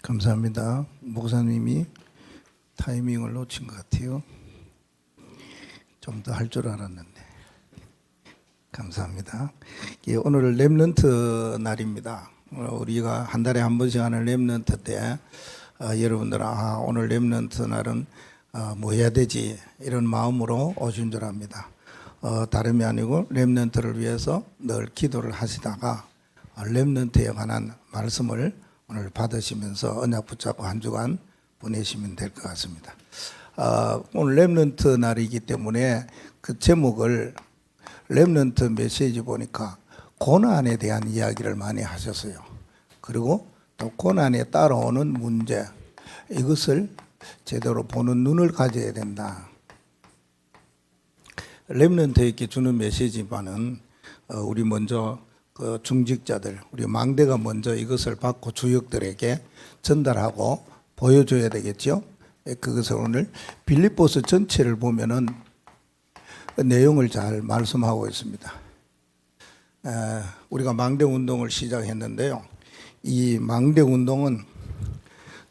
감사합니다. 목사님이 타이밍을 놓친 것 같아요. 좀 더 할 줄 알았는데. 감사합니다. 오늘 렘넌트 날입니다. 우리가 한 달에 한 번씩 하는 렘넌트 때 여러분들 오늘 렘넌트 날은 뭐 해야 되지 이런 마음으로 오신 줄 압니다. 다름이 아니고 렘넌트를 위해서 늘 기도를 하시다가 렘넌트에 관한 말씀을 오늘 받으시면서 언약 붙잡고 한 주간 보내시면 될 것 같습니다. 오늘 렘넌트 날이기 때문에 그 제목을 렘넌트 메시지 보니까 고난에 대한 이야기를 많이 하셨어요. 그리고 또 고난에 따라오는 문제, 이것을 제대로 보는 눈을 가져야 된다. 렘넌트에게 주는 메시지만은 우리 먼저 그 중직자들, 우리 망대가 먼저 이것을 받고 주역들에게 전달하고 보여줘야 되겠죠. 그것을 오늘 빌립보서 전체를 보면은 그 내용을 잘 말씀하고 있습니다. 우리가 망대 운동을 시작했는데요. 이 망대 운동은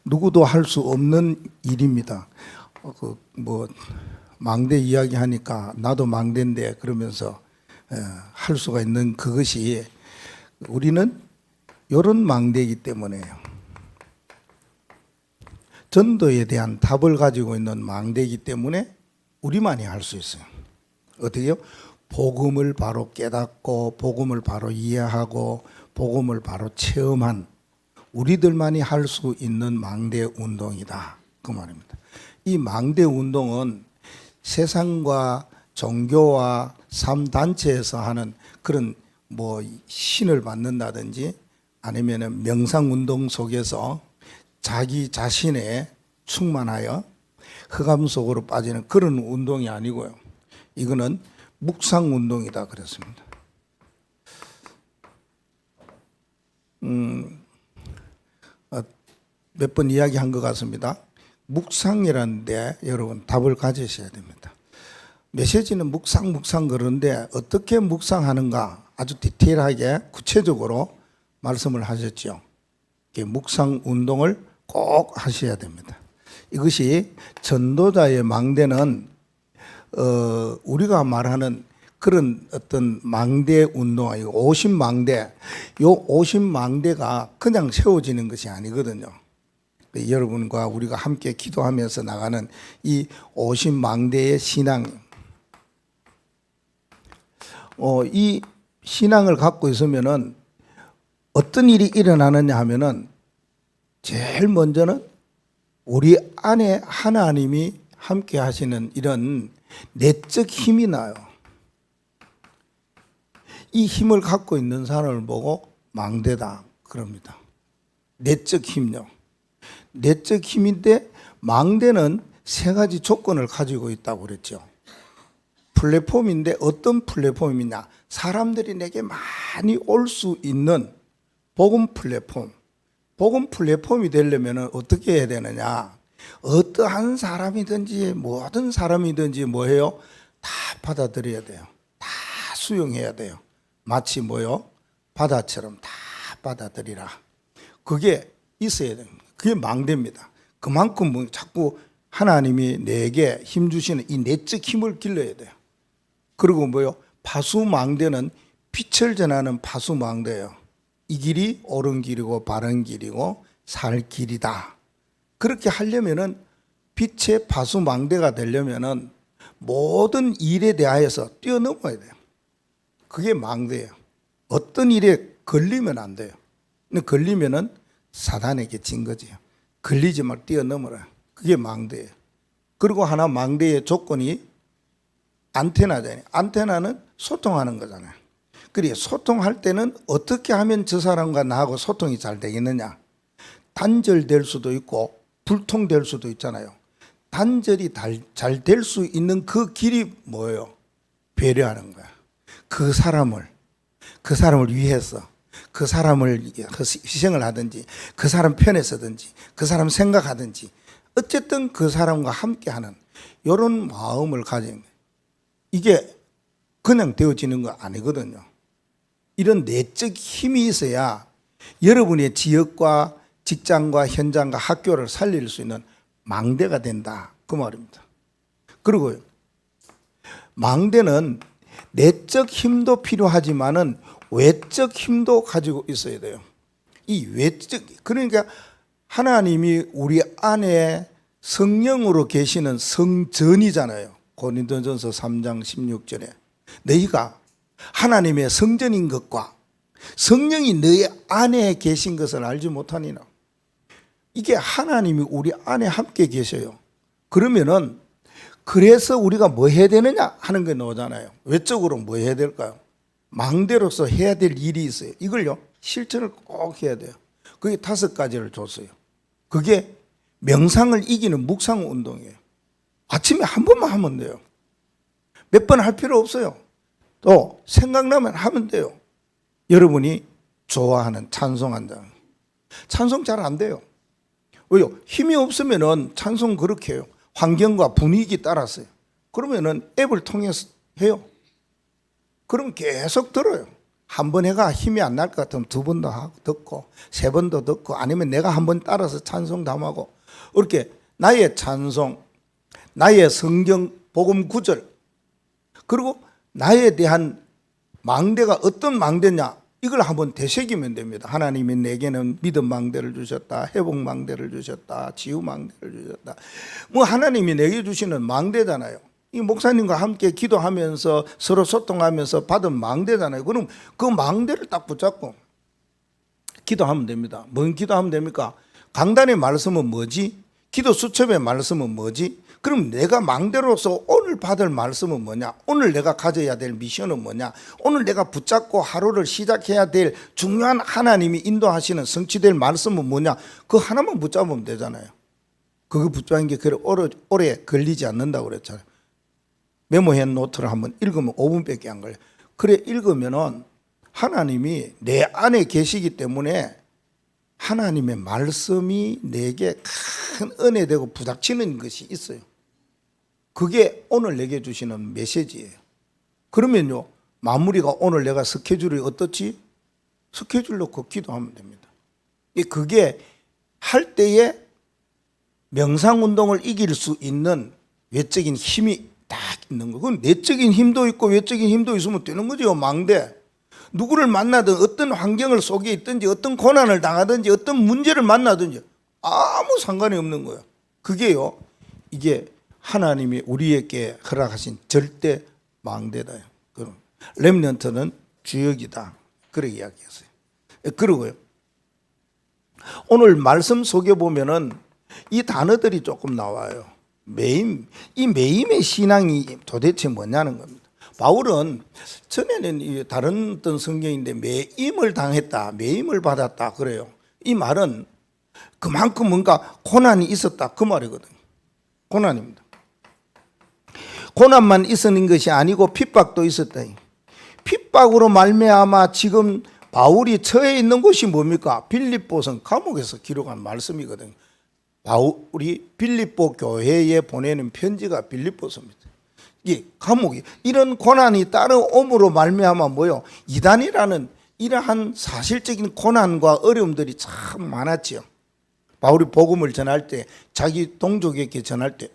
누구도 할 수 없는 일입니다. 망대 이야기 하니까 나도 망대인데 그러면서 할 수가 있는 그것이 우리는 이런 망대이기 때문에요. 전도에 대한 답을 가지고 있는 망대이기 때문에 우리만이 할 수 있어요. 어떻게요? 복음을 바로 깨닫고 복음을 바로 이해하고 복음을 바로 체험한 우리들만이 할 수 있는 망대 운동이다. 그 말입니다. 이 망대 운동은 세상과 종교와 삶단체에서 하는 그런 신을 받는다든지 아니면 명상운동 속에서 자기 자신에 충만하여 흑암 속으로 빠지는 그런 운동이 아니고요. 이거는 묵상운동이다 그랬습니다. 몇 번 이야기한 것 같습니다. 묵상이라는 데 여러분 답을 가지셔야 됩니다. 메시지는 묵상 그러는데 어떻게 묵상하는가 아주 디테일하게 구체적으로 말씀을 하셨죠. 묵상 운동을 꼭 하셔야 됩니다. 이것이 전도자의 망대는 우리가 말하는 그런 어떤 망대 운동, 오십망대, 요 오십망대가 그냥 세워지는 것이 아니거든요. 여러분과 우리가 함께 기도하면서 나가는 이 오십망대의 신앙, 이 신앙을 갖고 있으면은 어떤 일이 일어나느냐 하면은 제일 먼저는 우리 안에 하나님이 함께 하시는 이런 내적 힘이 나요. 이 힘을 갖고 있는 사람을 보고 망대다 그럽니다. 내적 힘요. 내적 힘인데 망대는 세 가지 조건을 가지고 있다고 그랬죠. 플랫폼인데 어떤 플랫폼이냐? 사람들이 내게 많이 올 수 있는 복음 플랫폼. 복음 플랫폼이 되려면 어떻게 해야 되느냐? 어떠한 사람이든지 모든 사람이든지 뭐해요? 다 받아들여야 돼요. 다 수용해야 돼요. 마치 바다처럼 다 받아들이라. 그게 있어야 됩니다. 그게 망대입니다. 그만큼 자꾸 하나님이 내게 힘 주시는 이 내적 힘을 길러야 돼요. 그리고 파수망대는 빛을 전하는 파수망대예요. 이 길이 옳은 길이고 바른 길이고 살 길이다. 그렇게 하려면은 빛의 파수망대가 되려면은 모든 일에 대하여서 뛰어넘어야 돼요. 그게 망대예요. 어떤 일에 걸리면 안 돼요. 근데 걸리면은 사단에게 진 거지요. 걸리지 말고 뛰어넘어라. 그게 망대예요. 그리고 하나 망대의 조건이 안테나잖아요. 안테나는 소통하는 거잖아요. 그래 소통할 때는 어떻게 하면 저 사람과 나하고 소통이 잘 되겠느냐. 단절될 수도 있고 불통될 수도 있잖아요. 단절이 잘 될 수 있는 그 길이 뭐예요? 배려하는 거야. 그 사람을 위해서 그 사람을 희생을 하든지 그 사람 편에 서든지 그 사람 생각하든지 어쨌든 그 사람과 함께하는 이런 마음을 가진 거예요. 이게 그냥 되어지는 거 아니거든요. 이런 내적 힘이 있어야 여러분의 지역과 직장과 현장과 학교를 살릴 수 있는 망대가 된다, 그 말입니다. 그리고요, 망대는 내적 힘도 필요하지만은 외적 힘도 가지고 있어야 돼요. 이 외적, 그러니까 하나님이 우리 안에 성령으로 계시는 성전이잖아요. 고린도전서 3장 16절에 너희가 하나님의 성전인 것과 성령이 너희 안에 계신 것을 알지 못하니라. 이게 하나님이 우리 안에 함께 계셔요. 그러면은 그래서 우리가 뭐 해야 되느냐 하는 게 나오잖아요. 외적으로 뭐 해야 될까요? 망대로서 해야 될 일이 있어요. 이걸요, 실천을 꼭 해야 돼요. 그게 5가지를 줬어요. 그게 명상을 이기는 묵상 운동이에요. 아침에 한 번만 하면 돼요. 몇 번 할 필요 없어요. 또 생각나면 하면 돼요. 여러분이 좋아하는 찬송 한 장. 찬송 잘 안 돼요. 왜요? 힘이 없으면은 찬송 그렇게 해요. 환경과 분위기 따라서요. 그러면은 앱을 통해서 해요. 그럼 계속 들어요. 한 번 해가 힘이 안 날 것 같으면 2번 더 하고 듣고 3번 더 듣고, 아니면 내가 한 번 따라서 찬송 담하고, 이렇게 나의 찬송, 나의 성경 복음 구절, 그리고 나에 대한 망대가 어떤 망대냐, 이걸 한번 되새기면 됩니다. 하나님이 내게는 믿음 망대를 주셨다, 회복 망대를 주셨다, 치유 망대를 주셨다. 뭐 하나님이 내게 주시는 망대잖아요. 이 목사님과 함께 기도하면서 서로 소통하면서 받은 망대잖아요. 그럼 그 망대를 딱 붙잡고 기도하면 됩니다. 뭔 기도하면 됩니까? 강단의 말씀은 뭐지? 기도 수첩의 말씀은 뭐지? 그럼 내가 망대로서 오늘 받을 말씀은 뭐냐? 오늘 내가 가져야 될 미션은 뭐냐? 오늘 내가 붙잡고 하루를 시작해야 될 중요한 하나님이 인도하시는 성취될 말씀은 뭐냐? 그 하나만 붙잡으면 되잖아요. 그거 붙잡는 게 그래 오래 걸리지 않는다고 그랬잖아요. 메모해 노트를 한번 읽으면 5분밖에 안 걸려요. 그래 읽으면은 하나님이 내 안에 계시기 때문에 하나님의 말씀이 내게 큰 은혜 되고 부닥치는 것이 있어요. 그게 오늘 내게 주시는 메시지예요. 그러면요, 마무리가 오늘 내가 스케줄이 어떻지? 스케줄 놓고 기도하면 됩니다. 그게 할 때에 명상운동을 이길 수 있는 외적인 힘이 딱 있는 거. 그건 내적인 힘도 있고 외적인 힘도 있으면 되는 거죠. 망대. 누구를 만나든 어떤 환경을 속에 있든지 어떤 고난을 당하든지 어떤 문제를 만나든지 아무 상관이 없는 거예요. 그게요, 이게 하나님이 우리에게 허락하신 절대 망대다요. 그럼 렘넌트는 주역이다, 그렇게 이야기했어요. 그리고요, 오늘 말씀 속에 보면은 이 단어들이 조금 나와요. 매임. 이 매임의 신앙이 도대체 뭐냐는 겁니다. 바울은 전에는 다른 어떤 성경인데 매임을 당했다, 매임을 받았다 그래요. 이 말은 그만큼 뭔가 고난이 있었다, 그 말이거든요. 고난입니다. 고난만 있었는 것이 아니고 핍박도 있었다. 핍박으로 말미암아 지금 바울이 처해 있는 곳이 뭡니까? 빌립보성 감옥에서 기록한 말씀이거든요. 바울이 빌립보 교회에 보내는 편지가 빌립보서입니다. 이 감옥이 이런 고난이 따라옴으로 말미암아 뭐요? 이단이라는 이러한 사실적인 고난과 어려움들이 참 많았지요. 바울이 복음을 전할 때, 자기 동족에게 전할 때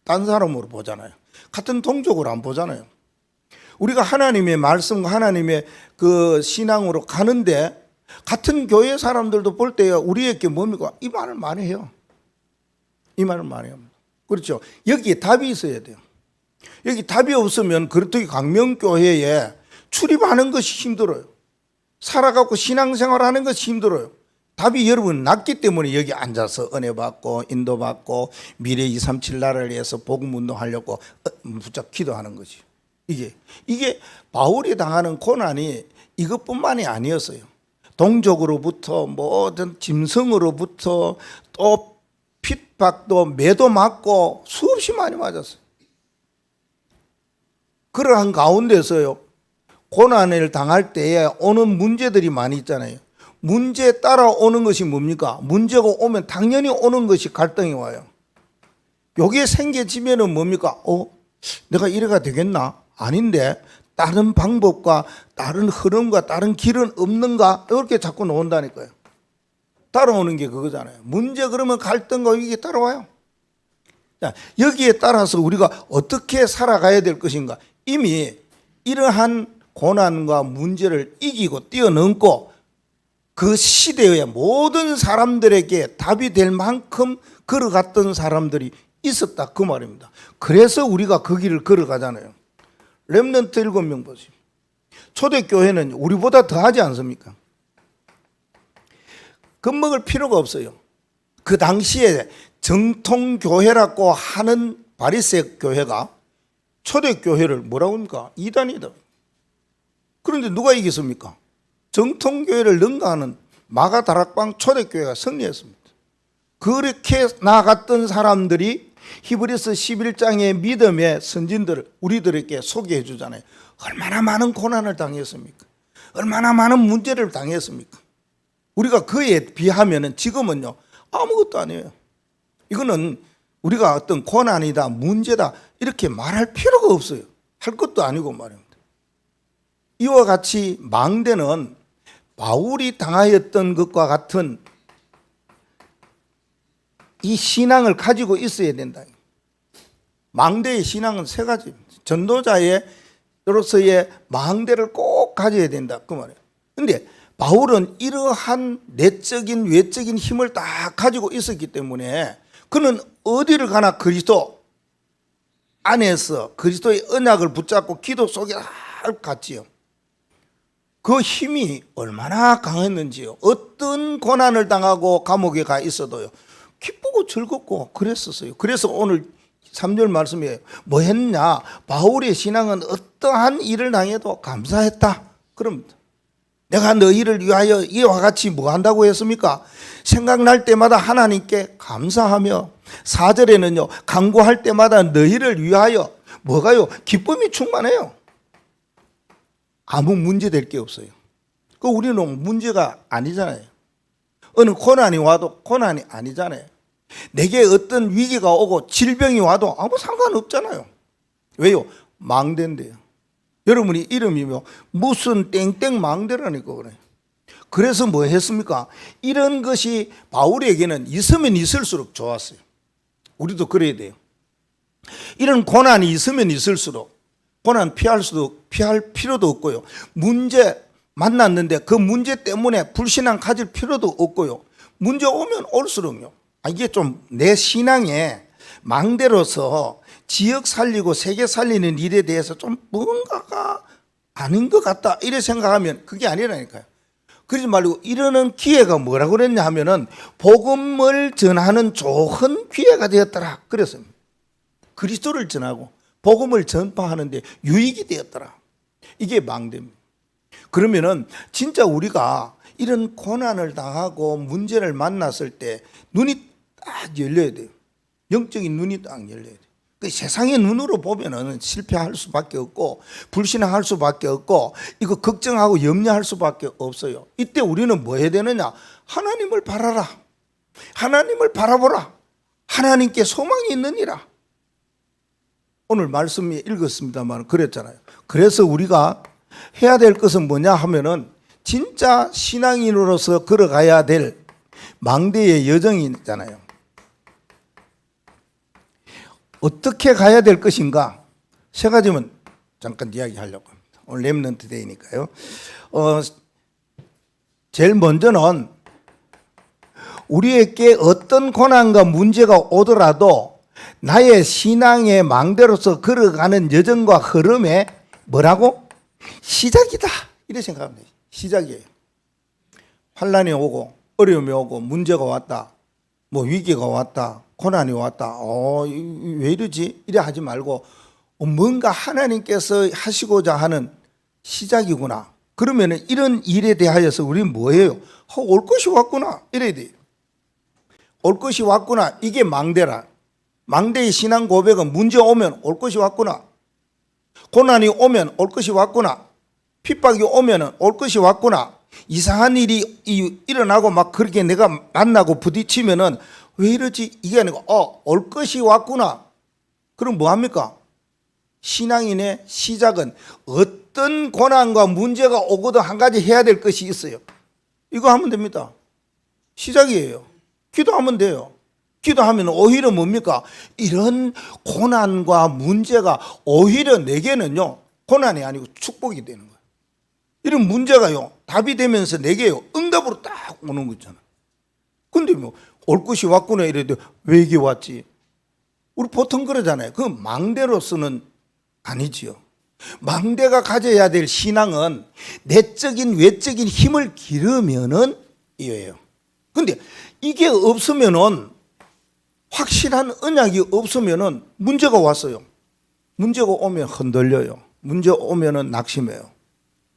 딴 사람으로 보잖아요. 같은 동족으로 안 보잖아요. 우리가 하나님의 말씀과 하나님의 그 신앙으로 가는데 같은 교회 사람들도 볼 때 우리에게 뭡니까? 이 말을 많이 해요. 이 말을 많이 합니다. 그렇죠. 여기에 답이 있어야 돼요. 여기 답이 없으면 그렇듯이 강명교회에 출입하는 것이 힘들어요. 살아가고 신앙생활하는 것이 힘들어요. 답이 여러분 낮기 때문에 여기 앉아서 은혜 받고 인도 받고 미래 237 나라를 위해서 복음 운동하려고 부쩍 기도하는 거지. 이게 바울이 당하는 고난이 이것뿐만이 아니었어요. 동족으로부터 모든 짐승으로부터 또 핍박도 매도 맞고 수없이 많이 맞았어요. 그러한 가운데서요, 고난을 당할 때에 오는 문제들이 많이 있잖아요. 문제에 따라오는 것이 뭡니까? 문제가 오면 당연히 오는 것이 갈등이 와요. 여기에 생겨지면은 뭡니까? 내가 이래가 되겠나? 아닌데 다른 방법과 다른 흐름과 다른 길은 없는가? 이렇게 자꾸 나온다니까요. 따라오는 게 그거잖아요. 문제 그러면 갈등과 위기 따라와요. 자, 여기에 따라서 우리가 어떻게 살아가야 될 것인가. 이미 이러한 고난과 문제를 이기고 뛰어넘고 그 시대의 모든 사람들에게 답이 될 만큼 걸어갔던 사람들이 있었다 그 말입니다. 그래서 우리가 그 길을 걸어가잖아요. 렘넌트 7명 보세요. 초대교회는 우리보다 더 하지 않습니까? 겁먹을 필요가 없어요. 그 당시에 정통교회라고 하는 바리새 교회가 초대교회를 뭐라고 합니까? 이단이다. 그런데 누가 이겼습니까? 정통교회를 능가하는 마가다락방 초대교회가 승리했습니다. 그렇게 나아갔던 사람들이 히브리서 11장의 믿음의 선진들을 우리들에게 소개해 주잖아요. 얼마나 많은 고난을 당했습니까? 얼마나 많은 문제를 당했습니까? 우리가 그에 비하면 지금은요 아무것도 아니에요. 이거는 우리가 어떤 고난이다 문제다 이렇게 말할 필요가 없어요. 할 것도 아니고 말입니다. 이와 같이 망대는 바울이 당하였던 것과 같은 이 신앙을 가지고 있어야 된다. 망대의 신앙은 세 가지입니다. 전도자로서의 망대를 꼭 가져야 된다 그 말이에요. 그런데 바울은 이러한 내적인 외적인 힘을 다 가지고 있었기 때문에 그는 어디를 가나 그리스도 안에서 그리스도의 언약을 붙잡고 기도 속에 갔지요. 그 힘이 얼마나 강했는지요. 어떤 고난을 당하고 감옥에 가 있어도요 기쁘고 즐겁고 그랬었어요. 그래서 오늘 3절 말씀이에요. 뭐 했냐? 바울의 신앙은 어떠한 일을 당해도 감사했다. 그럽니다. 내가 너희를 위하여 이와 같이 뭐 한다고 했습니까? 생각날 때마다 하나님께 감사하며 4절에는요 간구할 때마다 너희를 위하여 뭐가요? 기쁨이 충만해요. 아무 문제 될 게 없어요. 그 우리는 문제가 아니잖아요. 어느 고난이 와도 고난이 아니잖아요. 내게 어떤 위기가 오고 질병이 와도 아무 상관없잖아요. 왜요? 망대인데요. 여러분이 이름이 무슨 땡땡 망대라니까 그래요. 그래서 뭐 했습니까? 이런 것이 바울에게는 있으면 있을수록 좋았어요. 우리도 그래야 돼요. 이런 고난이 있으면 있을수록 고난 피할 필요도 없고요. 문제 만났는데 그 문제 때문에 불신앙 가질 필요도 없고요. 문제 오면 올수록요. 이게 좀 내 신앙에 망대로서 지역 살리고 세계 살리는 일에 대해서 좀 뭔가가 아닌 것 같다 이래 생각하면 그게 아니라니까요. 그러지 말고 이러는 기회가 뭐라고 그랬냐 하면은 복음을 전하는 좋은 기회가 되었더라 그랬습니다. 그리스도를 전하고 복음을 전파하는데 유익이 되었더라. 이게 망대입니다. 그러면은 진짜 우리가 이런 고난을 당하고 문제를 만났을 때 눈이 딱 열려야 돼요. 영적인 눈이 딱 열려야 돼요. 그 세상의 눈으로 보면은 실패할 수밖에 없고 불신앙할 수밖에 없고 이거 걱정하고 염려할 수밖에 없어요. 이때 우리는 뭐 해야 되느냐? 하나님을 바라라. 하나님을 바라보라. 하나님께 소망이 있느니라. 오늘 말씀이 읽었습니다만 그랬잖아요. 그래서 우리가 해야 될 것은 뭐냐 하면은 진짜 신앙인으로서 걸어가야 될 망대의 여정이 있잖아요. 어떻게 가야 될 것인가? 세 가지만 잠깐 이야기하려고 합니다. 오늘 렘넌트 데이니까요. 제일 먼저는 우리에게 어떤 고난과 문제가 오더라도 나의 신앙의 망대로서 걸어가는 여정과 흐름에 뭐라고? 시작이다. 이렇게 생각합니다. 시작이에요. 환난이 오고 어려움이 오고 문제가 왔다. 뭐 위기가 왔다. 고난이 왔다. 왜 이러지? 이래 하지 말고 뭔가 하나님께서 하시고자 하는 시작이구나. 그러면 이런 일에 대하여서 우리는 뭐예요? 올 것이 왔구나. 이래야 돼요. 올 것이 왔구나. 이게 망대라. 망대의 신앙 고백은 문제 오면 올 것이 왔구나. 고난이 오면 올 것이 왔구나. 핍박이 오면 올 것이 왔구나. 이상한 일이 일어나고 막 그렇게 내가 만나고 부딪히면은 왜 이러지? 이게 아니고 올 것이 왔구나. 그럼 뭐합니까? 신앙인의 시작은 어떤 고난과 문제가 오거든 한 가지 해야 될 것이 있어요. 이거 하면 됩니다. 시작이에요. 기도하면 돼요. 기도하면 오히려 뭡니까? 이런 고난과 문제가 오히려 내게는요, 고난이 아니고 축복이 되는 거예요. 이런 문제가요, 답이 되면서 내게요, 응답으로 딱 오는 거잖아. 근데 뭐, 올 것이 왔구나 이래도 왜 이게 왔지? 우리 보통 그러잖아요. 그 망대로서는 아니지요. 망대가 가져야 될 신앙은 내적인 외적인 힘을 기르면은 이거예요. 근데 이게 없으면은, 확실한 언약이 없으면은 문제가 왔어요. 문제가 오면 흔들려요. 문제 오면은 낙심해요.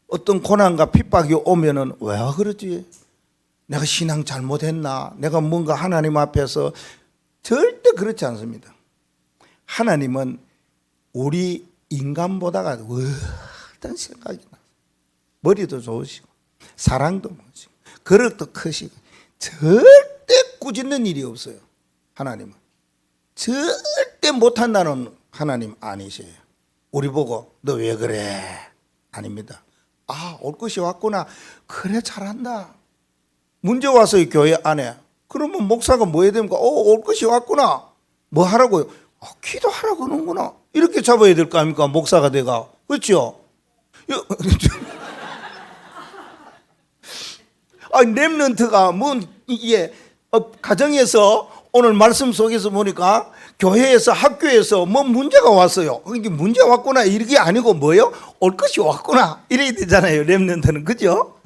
어떤 고난과 핍박이 오면은 왜 그러지? 내가 신앙 잘못했나? 내가 뭔가 하나님 앞에서, 절대 그렇지 않습니다. 하나님은 우리 인간보다가 어떤 생각이 나. 머리도 좋으시고 사랑도 많으시고 그릇도 크시고 절대 꾸짖는 일이 없어요. 하나님은 절대 못한다는 하나님 아니세요. 우리 보고 너 왜 그래? 아닙니다. 아, 올 것이 왔구나. 그래, 잘한다. 문제 와서 이 교회 안에, 그러면 목사가 뭐 해야 됩니까? 올 것이 왔구나. 뭐 하라고요? 기도하라고 하는구나. 이렇게 잡아야 될 거 아닙니까? 목사가 돼가. 그렇죠? 렘넌트가 이게 가정에서 오늘 말씀 속에서 보니까 교회에서 학교에서 문제가 왔어요. 이게 문제 왔구나 이게 아니고 뭐예요? 올 것이 왔구나 이래야 되잖아요. 렘넌트는. 그죠?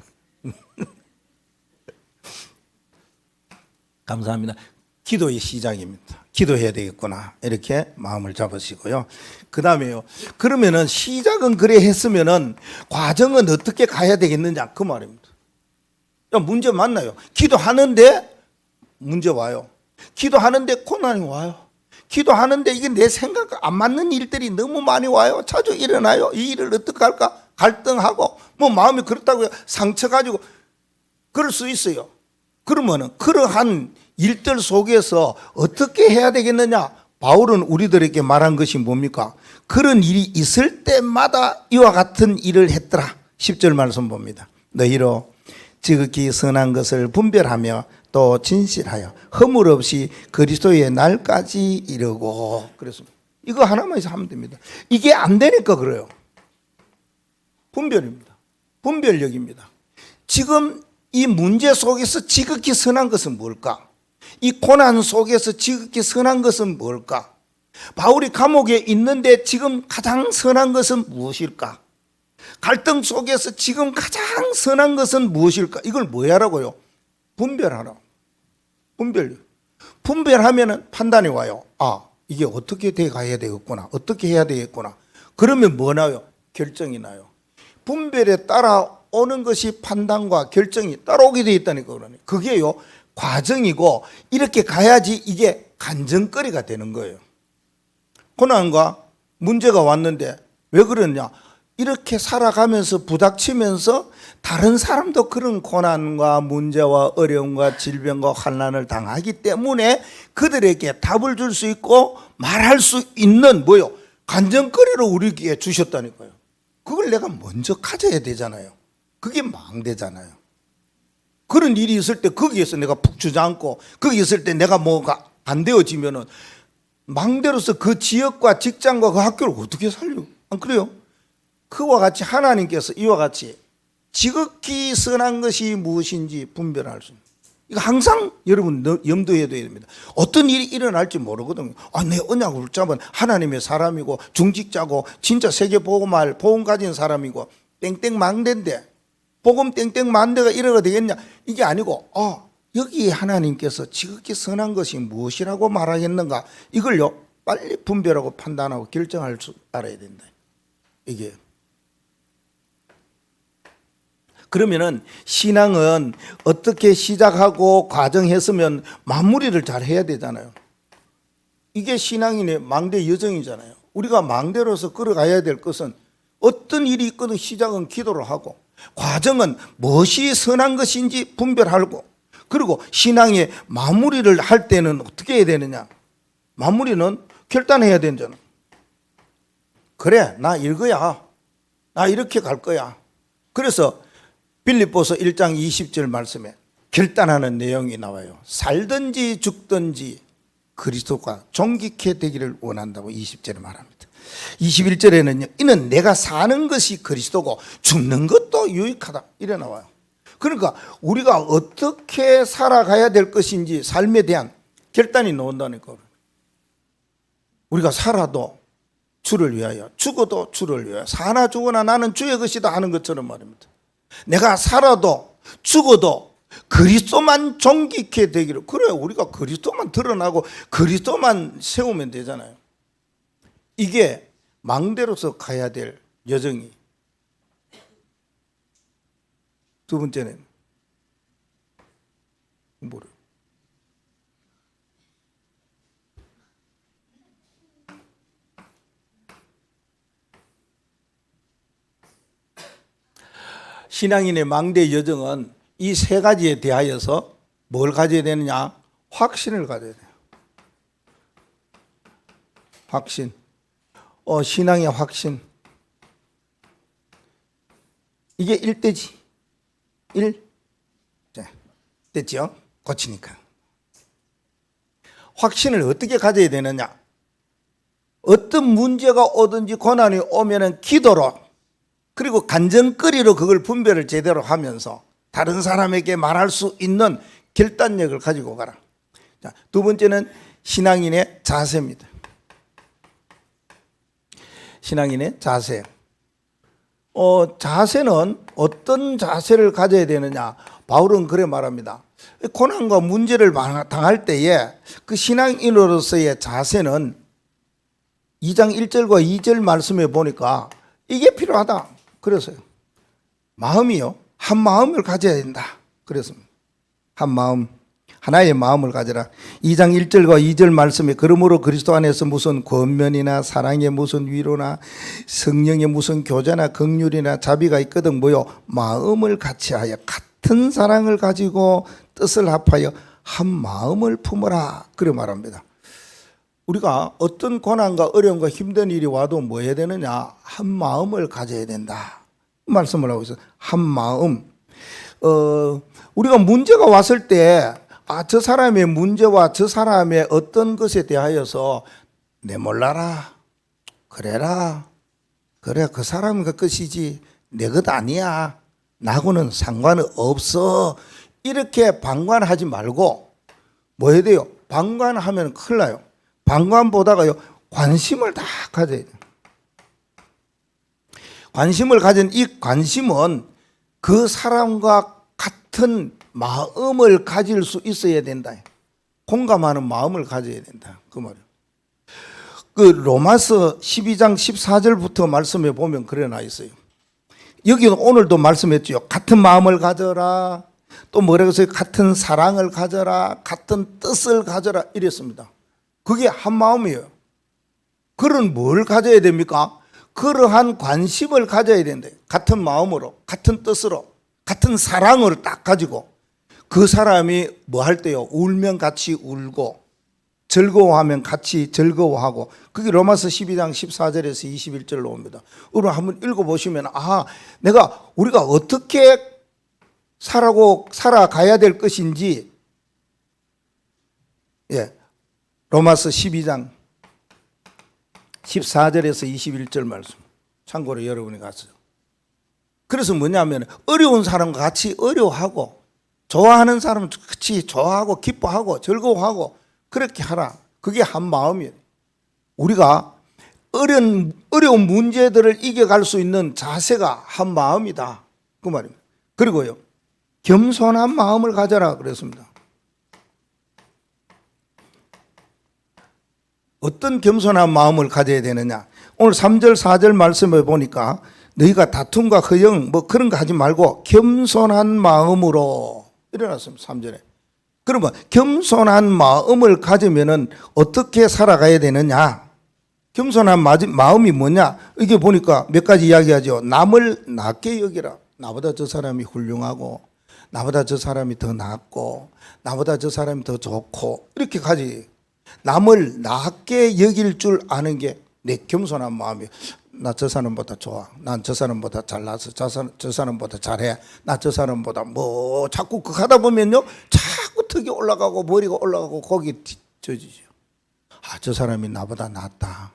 감사합니다. 기도의 시작입니다. 기도해야 되겠구나 이렇게 마음을 잡으시고요. 그 다음에요, 그러면은 시작은 그래 했으면은 과정은 어떻게 가야 되겠느냐 그 말입니다. 문제 만나요. 기도하는데 문제 와요. 기도하는데 고난이 와요. 기도하는데 이게 내 생각과 안 맞는 일들이 너무 많이 와요. 자주 일어나요. 이 일을 어떻게 할까? 갈등하고 마음이 그렇다고요. 상처 가지고 그럴 수 있어요. 그러면은 그러한 일들 속에서 어떻게 해야 되겠느냐? 바울은 우리들에게 말한 것이 뭡니까? 그런 일이 있을 때마다 이와 같은 일을 했더라. 10절 말씀 봅니다. 너희로 지극히 선한 것을 분별하며 또 진실하여 허물 없이 그리스도의 날까지 이르고. 그래서 이거 하나만 해서 하면 됩니다. 이게 안 되니까 그래요. 분별입니다. 분별력입니다. 지금 이 문제 속에서 지극히 선한 것은 뭘까? 이 고난 속에서 지극히 선한 것은 뭘까? 바울이 감옥에 있는데 지금 가장 선한 것은 무엇일까? 갈등 속에서 지금 가장 선한 것은 무엇일까? 이걸 뭐 하라고요? 분별하라. 분별하면 판단이 와요. 아, 이게 어떻게 돼 가야 되겠구나. 어떻게 해야 되겠구나. 그러면 뭐 나요? 결정이 나요. 분별에 따라오는 것이 판단과 결정이 따라오게 돼 있다니까. 그게요, 과정이고 이렇게 가야지 이게 간증거리가 되는 거예요. 고난과 문제가 왔는데 왜 그러냐? 이렇게 살아가면서 부닥치면서 다른 사람도 그런 고난과 문제와 어려움과 질병과 환난을 당하기 때문에 그들에게 답을 줄 수 있고 말할 수 있는 간증거리로 우리에게 주셨다니까요. 그걸 내가 먼저 가져야 되잖아요. 그게 망대잖아요. 그런 일이 있을 때 거기에서 내가 푹 주저앉고 거기 있을 때 내가 뭐가 안 되어지면은 망대로서 그 지역과 직장과 그 학교를 어떻게 살려? 안 그래요? 그와 같이 하나님께서 이와 같이 지극히 선한 것이 무엇인지 분별할 수 있는, 이거 항상 여러분 염두에 둬야 됩니다. 어떤 일이 일어날지 모르거든요. 내 언약을 붙잡은 하나님의 사람이고 중직자고 진짜 세계복음할 복음 가진 사람이고 땡땡 망대인데 복음 땡땡 망대가 이래가 되겠냐? 이게 아니고 여기 하나님께서 지극히 선한 것이 무엇이라고 말하겠는가? 이걸요 빨리 분별하고 판단하고 결정할 줄 알아야 된다. 이게 그러면은 신앙은 어떻게 시작하고 과정했으면 마무리를 잘 해야 되잖아요. 이게 신앙인의 망대 여정이잖아요. 우리가 망대로서 걸어가야 될 것은 어떤 일이 있거든 시작은 기도를 하고 과정은 무엇이 선한 것인지 분별하고, 그리고 신앙의 마무리를 할 때는 어떻게 해야 되느냐? 마무리는 결단해야 되잖아. 그래, 나 이거야. 나 이렇게 갈 거야. 그래서 빌립보서 1장 20절 말씀에 결단하는 내용이 나와요. 살든지 죽든지 그리스도가 존귀케 되기를 원한다고 20절에 말합니다. 21절에는요, 이는 내가 사는 것이 그리스도고 죽는 것도 유익하다 이래 나와요. 그러니까 우리가 어떻게 살아가야 될 것인지 삶에 대한 결단이 나온다니까. 우리가 살아도 주를 위하여, 죽어도 주를 위하여, 사나 죽으나 나는 주의 것이다 하는 것처럼 말입니다. 내가 살아도 죽어도 그리스도만 존귀케 되기를. 그래, 우리가 그리스도만 드러나고 그리스도만 세우면 되잖아요. 이게 망대로서 가야 될 여정이. 두 번째는 뭐래? 신앙인의 망대 여정은 이 세 가지에 대하여서 뭘 가져야 되느냐? 확신을 가져야 돼요. 확신. 신앙의 확신. 이게 1대지. 1. 자, 됐죠? 고치니까. 확신을 어떻게 가져야 되느냐? 어떤 문제가 오든지 고난이 오면은 기도로, 그리고 간증거리로 그걸 분별을 제대로 하면서 다른 사람에게 말할 수 있는 결단력을 가지고 가라. 자, 두 번째는 신앙인의 자세입니다. 신앙인의 자세. 자세는 어떤 자세를 가져야 되느냐? 바울은 그래 말합니다. 고난과 문제를 당할 때에 그 신앙인으로서의 자세는 2장 1절과 2절 말씀에 보니까 이게 필요하다. 그래서요. 마음이요. 한 마음을 가져야 된다. 그랬습니다. 한 마음. 하나의 마음을 가져라. 2장 1절과 2절 말씀에 그러므로 그리스도 안에서 무슨 권면이나 사랑의 무슨 위로나 성령의 무슨 교제나 긍휼이나 자비가 있거든 뭐요. 마음을 같이하여 같은 사랑을 가지고 뜻을 합하여 한 마음을 품어라. 그래 말합니다. 우리가 어떤 고난과 어려움과 힘든 일이 와도 뭐 해야 되느냐? 한 마음을 가져야 된다. 말씀을 하고 있어요. 한 마음. 우리가 문제가 왔을 때 저 사람의 문제와 저 사람의 어떤 것에 대하여서 내 몰라라. 그래라. 그래, 그 사람은 그 것이지. 내 것 아니야. 나하고는 상관은 없어. 이렇게 방관하지 말고 뭐 해야 돼요? 방관하면 큰일 나요. 방관보다가요, 관심을 다 가져야 돼요. 관심을 가진 이 관심은 그 사람과 같은 마음을 가질 수 있어야 된다. 공감하는 마음을 가져야 된다. 그 말이에요. 그 로마서 12장 14절부터 말씀해 보면 그래 나 있어요. 여기는 오늘도 말씀했죠. 같은 마음을 가져라. 또 뭐라고 했어요? 같은 사랑을 가져라. 같은 뜻을 가져라. 이랬습니다. 그게 한 마음이에요. 그런 뭘 가져야 됩니까? 그러한 관심을 가져야 된다. 같은 마음으로, 같은 뜻으로, 같은 사랑을 딱 가지고 그 사람이 뭐 할 때요? 울면 같이 울고 즐거워하면 같이 즐거워하고. 그게 로마서 12장 14절에서 21절로 옵니다. 여러분 한번 읽어보시면 우리가 어떻게 살아가야 될 것인지, 예, 로마서 12장 14절에서 21절 말씀 참고로 여러분이 가세요. 그래서 뭐냐면 어려운 사람과 같이 어려워하고 좋아하는 사람은 같이 좋아하고 기뻐하고 즐거워하고 그렇게 하라. 그게 한 마음이에요. 우리가 어려운 문제들을 이겨갈 수 있는 자세가 한 마음이다. 그 말입니다. 그리고요, 겸손한 마음을 가져라 그랬습니다. 어떤 겸손한 마음을 가져야 되느냐? 오늘 3절 4절 말씀을 보니까 너희가 다툼과 허영 뭐 그런 거 하지 말고 겸손한 마음으로 일어났습니다. 3절에. 그러면 겸손한 마음을 가지면은 어떻게 살아가야 되느냐? 겸손한 마음이 뭐냐? 이게 보니까 몇 가지 이야기하죠. 남을 낮게 여기라. 나보다 저 사람이 훌륭하고, 나보다 저 사람이 더 낫고, 나보다 저 사람이 더 좋고, 이렇게 가지. 남을 낮게 여길 줄 아는 게 내 겸손한 마음이에요. 나 저 사람보다 좋아. 난 저 사람보다 잘나서 저 사람보다 잘해. 나 저 사람보다 뭐 자꾸 그 하다 보면요, 자꾸 턱이 올라가고 머리가 올라가고 거기에 젖이죠. 아, 저 사람이 나보다 낫다.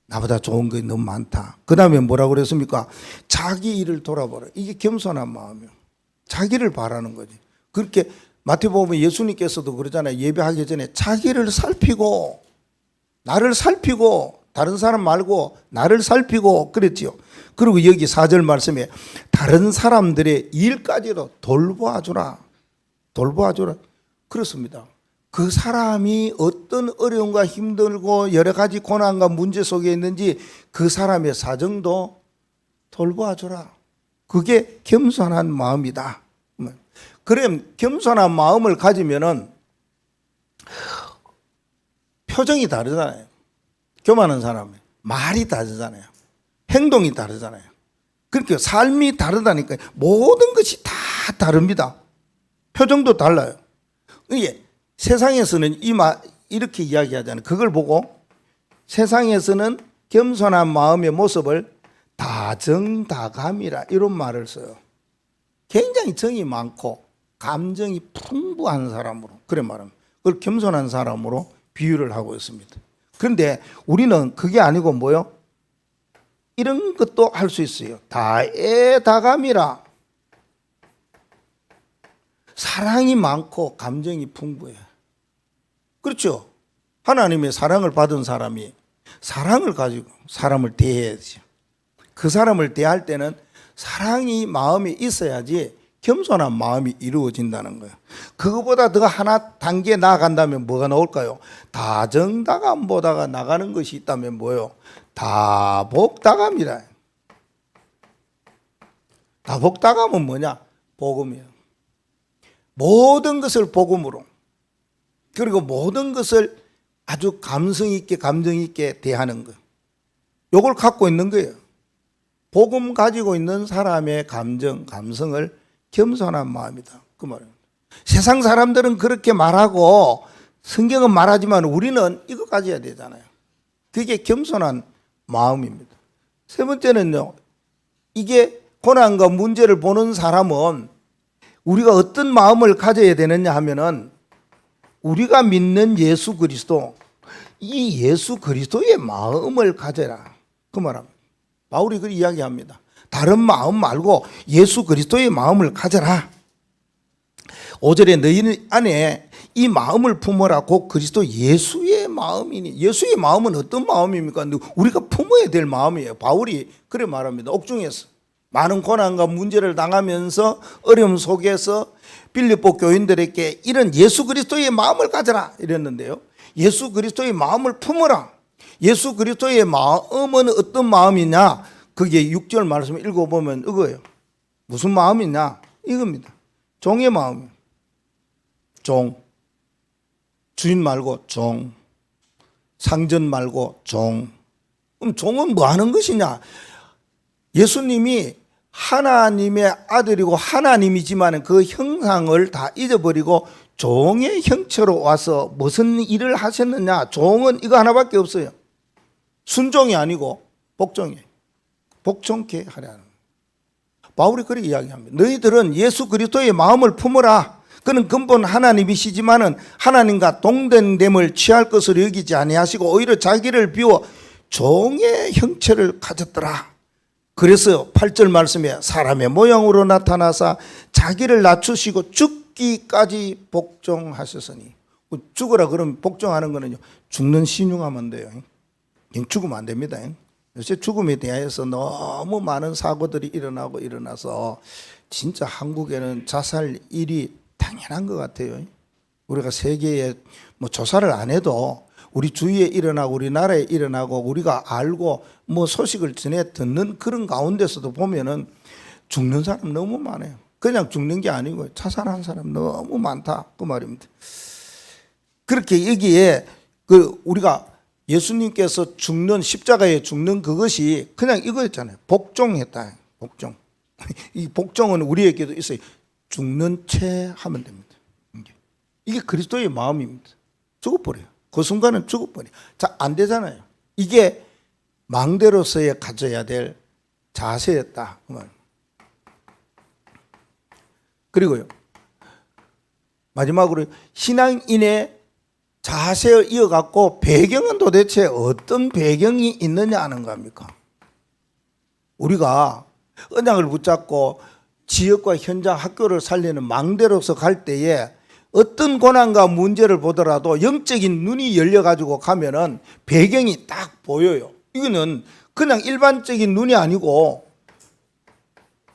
나보다 좋은 게 너무 많다. 그 다음에 뭐라고 그랬습니까? 자기 일을 돌아보라. 이게 겸손한 마음이에요. 자기를 바라는 거지. 그렇게 마태복음에 예수님께서도 그러잖아요. 예배하기 전에 자기를 살피고, 나를 살피고, 다른 사람 말고 나를 살피고 그랬지요. 그리고 여기 4절 말씀에 다른 사람들의 일까지도 돌보아주라. 돌보아주라. 그렇습니다. 그 사람이 어떤 어려움과 힘들고 여러 가지 고난과 문제 속에 있는지 그 사람의 사정도 돌보아주라. 그게 겸손한 마음이다. 그럼 겸손한 마음을 가지면은 표정이 다르잖아요. 교만한 사람은 말이 다르잖아요. 행동이 다르잖아요. 그러니까 삶이 다르다니까요. 모든 것이 다 다릅니다. 표정도 달라요. 이게 세상에서는 이렇게 이야기하잖아요. 그걸 보고 세상에서는 겸손한 마음의 모습을 다정다감이라 이런 말을 써요. 굉장히 정이 많고 감정이 풍부한 사람으로 그래 말합니다. 그걸 겸손한 사람으로 비유를 하고 있습니다. 그런데 우리는 그게 아니고 뭐요? 이런 것도 할 수 있어요. 다애다감이라. 사랑이 많고 감정이 풍부해. 그렇죠? 하나님의 사랑을 받은 사람이 사랑을 가지고 사람을 대해야지. 그 사람을 대할 때는 사랑이 마음에 있어야지 겸손한 마음이 이루어진다는 거예요. 그거보다 더 하나 단계 나아간다면 뭐가 나올까요? 다정다감보다가 나가는 것이 있다면 뭐예요? 다복다감이라. 다복다감은 뭐냐? 복음이에요. 모든 것을 복음으로, 그리고 모든 것을 아주 감성 있게 감정 있게 대하는 것. 요걸 갖고 있는 거예요. 복음 가지고 있는 사람의 감정, 감성을 겸손한 마음이다. 그 말입니다. 세상 사람들은 그렇게 말하고 성경은 말하지만 우리는 이거 가져야 되잖아요. 그게 겸손한 마음입니다. 세 번째는요, 이게 고난과 문제를 보는 사람은 우리가 어떤 마음을 가져야 되느냐 하면은 우리가 믿는 예수 그리스도, 이 예수 그리스도의 마음을 가져라. 그 말합니다. 바울이 그 이야기합니다. 다른 마음 말고 예수 그리스도의 마음을 가져라. 5절에 너희 안에 이 마음을 품어라. 곧 그리스도 예수의 마음이니. 예수의 마음은 어떤 마음입니까? 우리가 품어야 될 마음이에요. 바울이 그래 말합니다. 옥중에서 많은 고난과 문제를 당하면서 어려움 속에서 빌립보 교인들에게 이런 예수 그리스도의 마음을 가져라 이랬는데요. 예수 그리스도의 마음을 품어라. 예수 그리스도의 마음은 어떤 마음이냐? 그게 6절 말씀을 읽어보면 이거예요. 무슨 마음이냐? 이겁니다. 종의 마음이에요. 종. 주인 말고 종. 상전 말고 종. 그럼 종은 뭐 하는 것이냐? 예수님이 하나님의 아들이고 하나님이지만 그 형상을 다 잊어버리고 종의 형체로 와서 무슨 일을 하셨느냐? 종은 이거 하나밖에 없어요. 순종이 아니고 복종이에요. 복종케 하라는. 바울이 그렇게 이야기합니다. 너희들은 예수 그리스도의 마음을 품어라. 그는 근본 하나님이시지만은 하나님과 동등됨을 취할 것으로 여기지 아니하시고 오히려 자기를 비워 종의 형체를 가졌더라. 그래서 8절 말씀에 사람의 모양으로 나타나사 자기를 낮추시고 죽기까지 복종하셨으니. 죽으라 그러면 복종하는 거는요, 죽는 신용하면 돼요. 죽으면 안 됩니다. 요새 죽음에 대해서 너무 많은 사고들이 일어나서 진짜 한국에는 자살일이 당연한 것 같아요. 우리가 세계에 뭐 조사를 안 해도 우리 주위에 일어나고 우리나라에 일어나고 우리가 알고 뭐 소식을 전해 듣는 그런 가운데서도 보면은 죽는 사람 너무 많아요. 그냥 죽는 게 아니고 자살한 사람 너무 많다 그 말입니다. 그렇게 여기에 우리가 예수님께서 죽는 십자가에 죽는 그것이 그냥 이거였잖아요. 복종했다. 복종. 이 복종은 우리에게도 있어요. 죽는 채 하면 됩니다. 이게 그리스도의 마음입니다. 죽어버려요. 그 순간은 죽어버려요. 자, 안 되잖아요. 이게 망대로서의 가져야 될 자세였다. 그 말. 그리고요, 마지막으로 신앙인의 자세를 이어갖고 배경은 도대체 어떤 배경이 있느냐 하는 겁니까? 우리가 언약을 붙잡고 지역과 현장, 학교를 살리는 망대로서 갈 때에 어떤 고난과 문제를 보더라도 영적인 눈이 열려가지고 가면은 배경이 딱 보여요. 이거는 그냥 일반적인 눈이 아니고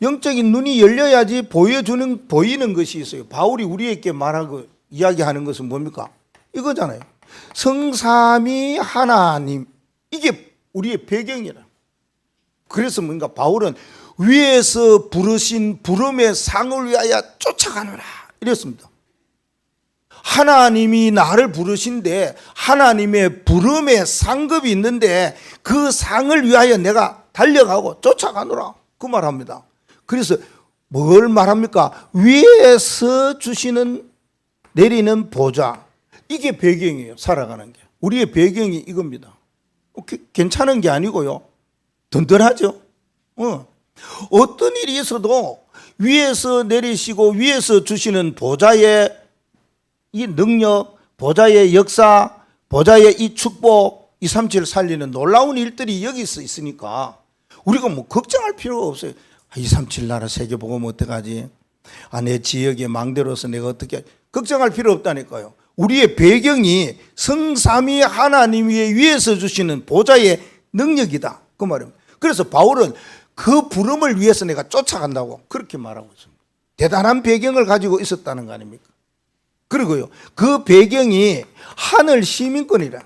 영적인 눈이 열려야지 보이는 것이 있어요. 바울이 우리에게 말하고 이야기하는 것은 뭡니까? 이거잖아요. 성삼위 하나님, 이게 우리의 배경이라. 그래서 뭔가 바울은 위에서 부르신 부름의 상을 위하여 쫓아가노라 이랬습니다. 하나님이 나를 부르신데 하나님의 부름의 상급이 있는데 그 상을 위하여 내가 달려가고 쫓아가노라 그 말합니다. 그래서 뭘 말합니까? 위에서 주시는 내리는 보좌, 이게 배경이에요. 살아가는 게 우리의 배경이 이겁니다. 괜찮은 게 아니고요, 든든하죠. 어떤 일이 있어도 위에서 내리시고 위에서 주시는 보좌의 이 능력, 보좌의 역사, 보좌의 이 축복, 237을 살리는 놀라운 일들이 여기서 있으니까 우리가 뭐 걱정할 필요가 없어요. 237 나라 세계복음 어떡하지? 내 지역의 망대로서 내가 어떻게, 걱정할 필요 없다니까요. 우리의 배경이 성삼위 하나님 위에서 주시는 보좌의 능력이다 그 말입니다. 그래서 바울은 그 부름을 위해서 내가 쫓아간다고 그렇게 말하고 있습니다. 대단한 배경을 가지고 있었다는 거 아닙니까? 그리고요, 그 배경이 하늘 시민권이라.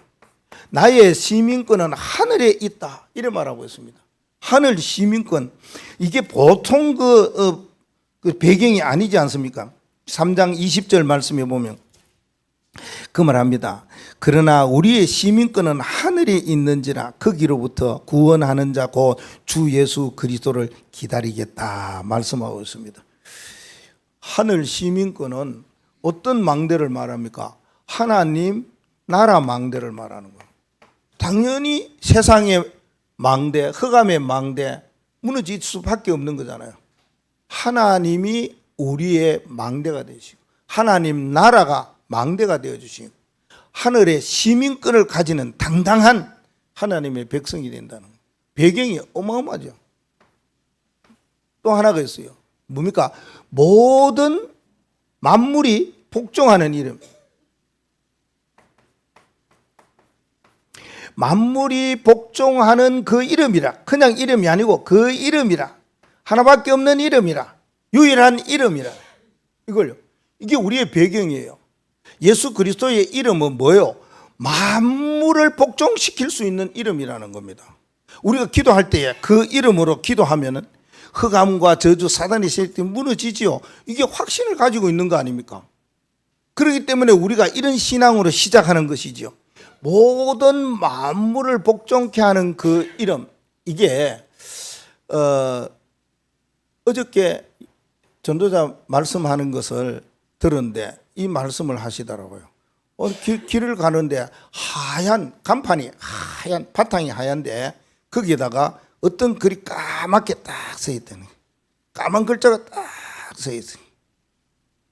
나의 시민권은 하늘에 있다 이래 말하고 있습니다. 하늘 시민권, 이게 보통 그 배경이 아니지 않습니까? 3장 20절 말씀에 보면 그 말합니다. 그러나 우리의 시민권은 하늘에 있는지라 거기로부터 구원하는 자 곧 주 예수 그리스도를 기다리겠다 말씀하고 있습니다. 하늘 시민권은 어떤 망대를 말합니까? 하나님 나라 망대를 말하는 거예요. 당연히 세상의 망대, 흑암의 망대, 무너질 수밖에 없는 거잖아요. 하나님이 우리의 망대가 되시고 하나님 나라가 망대가 되어주시고 하늘의 시민권을 가지는 당당한 하나님의 백성이 된다는 거예요. 배경이 어마어마하죠. 또 하나가 있어요. 뭡니까? 모든 만물이 복종하는 이름. 만물이 복종하는 그 이름이라. 그냥 이름이 아니고 그 이름이라. 하나밖에 없는 이름이라. 유일한 이름이라. 이걸요. 이게 우리의 배경이에요. 예수 그리스도의 이름은 뭐예요? 만물을 복종시킬 수 있는 이름이라는 겁니다. 우리가 기도할 때에 그 이름으로 기도하면은 흑암과 저주, 사단의 세력이 무너지지요. 이게 확신을 가지고 있는 거 아닙니까? 그렇기 때문에 우리가 이런 신앙으로 시작하는 것이지요. 모든 만물을 복종케 하는 그 이름, 이게 어저께 전도자 말씀하는 것을 들었는데 이 말씀을 하시더라고요. 길을 가는데 하얀 간판이, 하얀 바탕이 하얀데 거기에다가 어떤 글이 까맣게 딱 써 있다는 거예요. 까만 글자가 딱 써 있어요.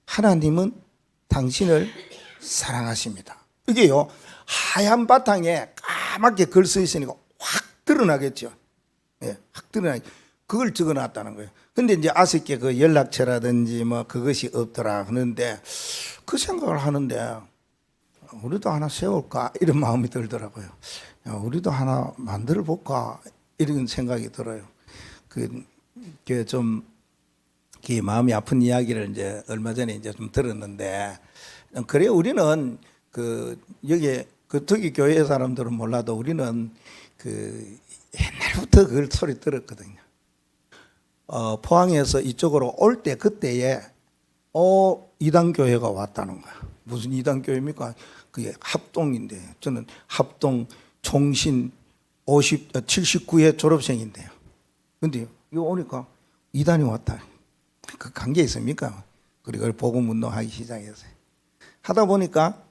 하나님은 당신을 사랑하십니다. 이게요, 하얀 바탕에 까맣게 글 써 있으니까 확 드러나겠죠. 예, 확 드러나겠죠. 그걸 적어 놨다는 거예요. 근데 이제 아쉽게 그 연락처라든지 뭐 그것이 없더라 하는데 그 생각을 하는데 우리도 하나 세울까 이런 마음이 들더라고요. 우리도 하나 만들어 볼까 이런 생각이 들어요. 그 좀 마음이 아픈 이야기를 이제 얼마 전에 이제 좀 들었는데, 그래 우리는 여기 특히 교회 사람들은 몰라도 우리는 옛날부터 그걸 소리 들었거든요. 포항에서 이쪽으로 올 때 그때에 이단 교회가 왔다는 거야. 무슨 이단 교회입니까? 그게 합동인데 저는 합동 총신 79회 졸업생인데요. 근데 이거 오니까 이단이 왔다. 그 관계 있습니까? 그리고 복음 운동하기 시작했어요. 하다 보니까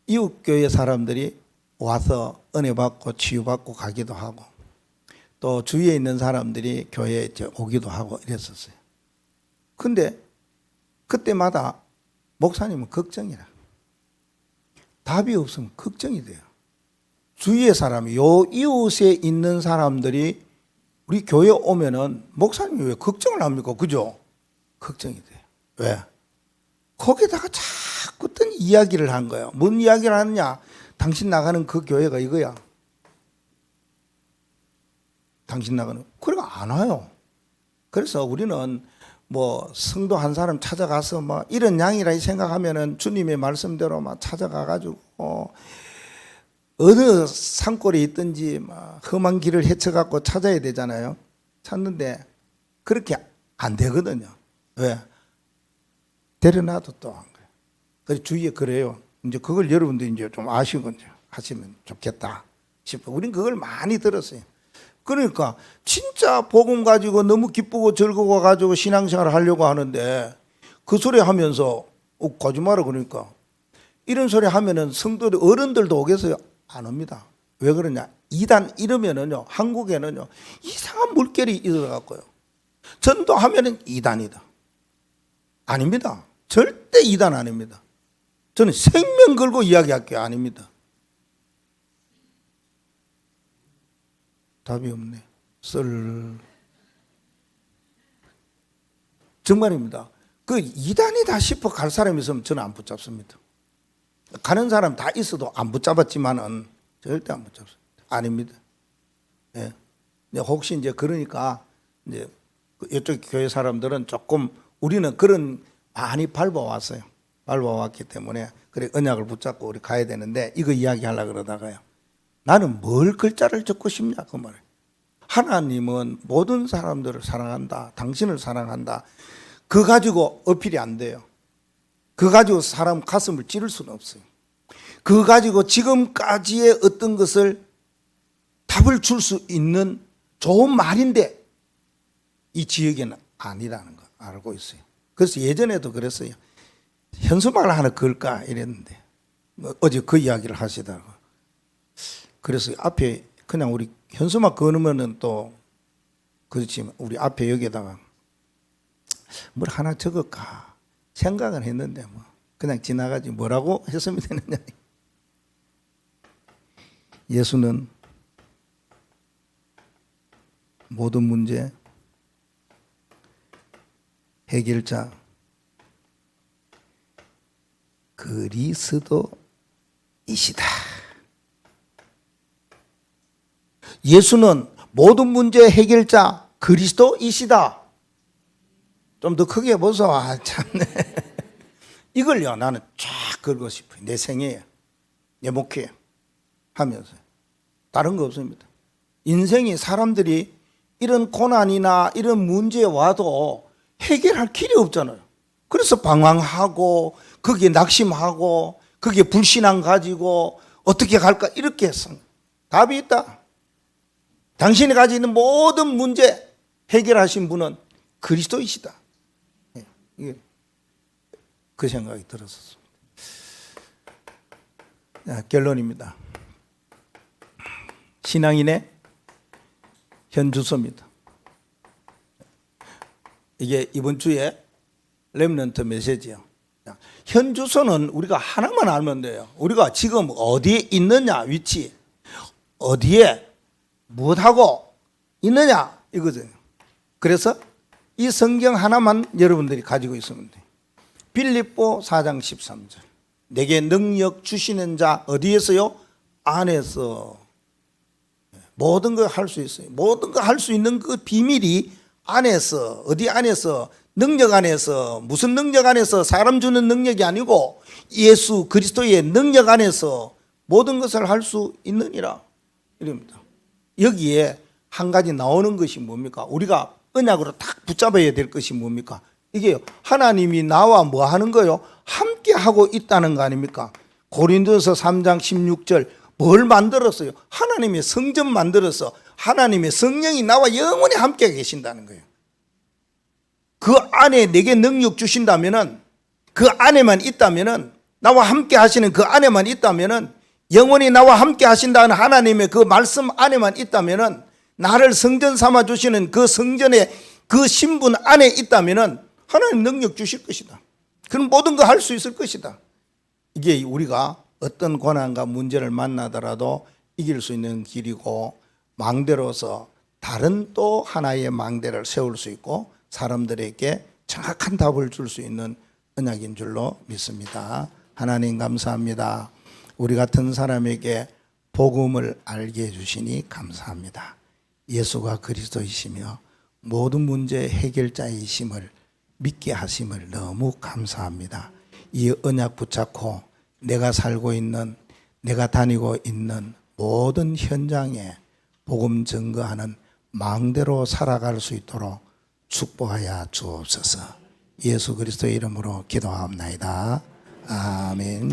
이웃 교회 사람들이 와서 은혜 받고 치유 받고 가기도 하고, 또 주위에 있는 사람들이 교회에 오기도 하고 이랬었어요. 근데 그때마다 목사님은 걱정이라. 답이 없으면 걱정이 돼요. 주위의 사람이, 요 이웃에 있는 사람들이 우리 교회 오면은 목사님이 왜 걱정을 합니까? 그죠? 걱정이 돼요. 왜? 거기다가 자꾸 어떤 이야기를 한 거예요. 뭔 이야기를 하느냐? 당신 나가는 그 교회가 이거야. 당신 나가는. 그러니까 안 와요. 그래서 우리는 뭐 성도 한 사람 찾아가서 뭐 이런 양이라 생각하면은 주님의 말씀대로 막 찾아가가지고 어느 산골에 있든지 막 험한 길을 헤쳐갖고 찾아야 되잖아요. 찾는데 그렇게 안 되거든요. 왜? 데려놔도 또 안 그래요. 그래서 주위에 그래요. 이제 그걸 여러분들이 이제 좀 아시고 하시면 좋겠다 싶어. 우린 그걸 많이 들었어요. 그러니까 진짜 복음 가지고 너무 기쁘고 즐거워 가지고 신앙생활을 하려고 하는데 그 소리 하면서 거짓말을 그러니까 이런 소리 하면은 성도들 어른들도 오겠어요? 안 옵니다. 왜 그러냐? 이단 이러면은요 한국에는요 이상한 물결이 일어나고요. 전도하면은 이단이다. 아닙니다. 절대 이단 아닙니다. 저는 생명 걸고 이야기할게요. 아닙니다. 답이 없네. 정말입니다. 그 이단이다 싶어 갈 사람이 있으면 저는 안 붙잡습니다. 가는 사람 다 있어도 안 붙잡았지만은 절대 안 붙잡습니다. 아닙니다. 예. 혹시 이제 그러니까 이제 이쪽 교회 사람들은 조금 우리는 그런 많이 밟아왔어요. 밟아왔기 때문에 그래 언약을 붙잡고 우리 가야 되는데 이거 이야기하려고 그러다가요. 나는 뭘 글자를 적고 싶냐 그 말이에요. 하나님은 모든 사람들을 사랑한다. 당신을 사랑한다. 그거 가지고 어필이 안 돼요. 그거 가지고 사람 가슴을 찌를 수는 없어요. 그거 가지고 지금까지의 어떤 것을 답을 줄 수 있는 좋은 말인데 이 지역에는 아니라는 거 알고 있어요. 그래서 예전에도 그랬어요. 현수막을 하나 걸까 이랬는데 어제 그 이야기를 하시다가 그래서 앞에 그냥 우리 현수막 거놓으면은 또 그렇지만 우리 앞에 여기다가 뭘 하나 적을까 생각은 했는데 뭐 그냥 지나가지 뭐라고 했으면 되느냐. 예수는 모든 문제 해결자 그리스도이시다. 예수는 모든 문제 해결자 그리스도이시다. 좀 더 크게 보소. 참네. 이걸요 나는 쫙 걸고 싶어요. 내 생애에 내 목회에 하면서 다른 거 없습니다. 인생이 사람들이 이런 고난이나 이런 문제에 와도 해결할 길이 없잖아요. 그래서 방황하고 거기에 낙심하고 거기에 불신앙 가지고 어떻게 갈까 이렇게 했어. 답이 있다. 당신이 가지고 있는 모든 문제 해결하신 분은 그리스도이시다. 이게 그 생각이 들었었습니다. 결론입니다. 신앙인의 현주소입니다. 이게 이번 주에 렘넌트 메시지요. 현주소는 우리가 하나만 알면 돼요. 우리가 지금 어디에 있느냐 위치, 어디에 무엇하고 있느냐 이거거든요. 그래서 이 성경 하나만 여러분들이 가지고 있으면 돼요. 빌립보 4장 13절 내게 능력 주시는 자 어디에서요? 안에서. 모든 걸 할 수 있어요. 모든 걸 할 수 있는 그 비밀이 안에서. 어디 안에서? 능력 안에서. 무슨 능력 안에서? 사람 주는 능력이 아니고 예수 그리스도의 능력 안에서 모든 것을 할 수 있느니라 이럽니다. 여기에 한 가지 나오는 것이 뭡니까? 우리가 언약으로 딱 붙잡아야 될 것이 뭡니까? 이게 하나님이 나와 뭐 하는 거요? 함께 하고 있다는 거 아닙니까? 고린도서 3장 16절 뭘 만들었어요? 하나님의 성전 만들어서 하나님의 성령이 나와 영원히 함께 계신다는 거예요. 그 안에 내게 능력 주신다면은 그 안에만 있다면은 나와 함께 하시는 그 안에만 있다면은 영원히 나와 함께 하신다는 하나님의 그 말씀 안에만 있다면은 나를 성전 삼아 주시는 그 성전의 그 신분 안에 있다면은 하나님 능력 주실 것이다. 그럼 모든 거 할 수 있을 것이다. 이게 우리가 어떤 고난과 문제를 만나더라도 이길 수 있는 길이고, 망대로서 다른 또 하나의 망대를 세울 수 있고 사람들에게 정확한 답을 줄 수 있는 언약인 줄로 믿습니다. 하나님 감사합니다. 우리 같은 사람에게 복음을 알게 해주시니 감사합니다. 예수가 그리스도이시며 모든 문제의 해결자이심을 믿게 하심을 너무 감사합니다. 이 언약 붙잡고 내가 살고 있는, 내가 다니고 있는 모든 현장에 복음 증거하는 망대로 살아갈 수 있도록 축복하여 주옵소서. 예수 그리스도의 이름으로 기도하옵나이다. 아멘.